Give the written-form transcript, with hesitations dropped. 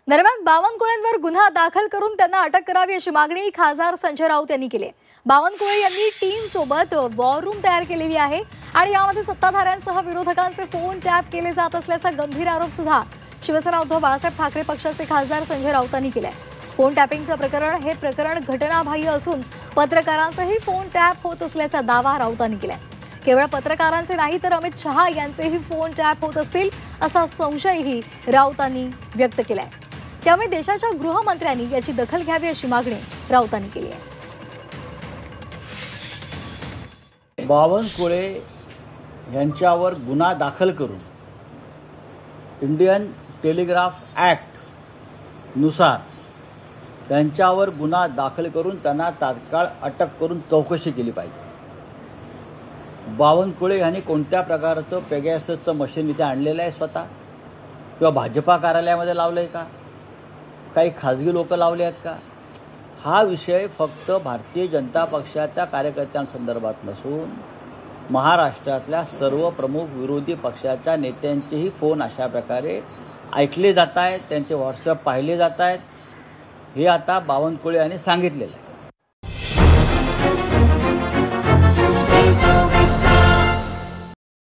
दरम्यान बावनकुळेंवर गुन्हा दाखल करून त्यांना अटक करावी अशी मागणी खासदार संजय राऊत यांनी केली आहे। बावनकुळे यांनी टीम सोबत वॉर रूम तयार केलेली आहे आणि यामध्ये सत्ताधाऱ्यांसह विरोधकांचे फोन टॅप केले जात असल्याचा गंभीर आरोप सुद्धा शिवसेना उद्धव बाळासाहेब ठाकरे पक्षाचे खासदार संजय राऊतांनी केलाय। फोन टॅपिंगचं प्रकरण घटनाबाह्य असून पत्रकारांचाही फोन टॅप होत असल्याचा दावा राऊतांनी केलाय। केवळ पत्रकारांचे नाही तर अमित शहा यांचेही फोन टॅप होत असतील असा संशयही राऊतांनी व्यक्त केलाय। त्यामुळे देशाच्या गृहमंत्र्यांनी याची दखल घ्यावी अशी मागणी राऊतांनी केली आहे। बावनकुळे यांच्यावर गुन्हा दाखल करून इंडियन टेलिग्राफ ॲक्ट नुसार त्यांच्यावर गुन्हा दाखल करून त्यांना तात्काळ अटक करून चौकशी केली पाहिजे। बावनकुळे यांनी कोणत्या प्रकारचं पेगॅससचं मशीन इथे आणलेलं आहे स्वतः किंवा भाजपा कार्यालयामध्ये लावलं आहे का, काही खाजगी लोक लावले आहेत का, हा विषय फक्त भारतीय जनता पक्षाच्या कार्यकर्त्यांसंदर्भात नसून महाराष्ट्रातल्या सर्व प्रमुख विरोधी पक्षाच्या नेत्यांचेही फोन अशा प्रकारे ऐकले जात आहेत, त्यांचे व्हॉट्सअप पाहिले जात आहेत, हे आता बावनकुळे यांनी सांगितलेलं आहे।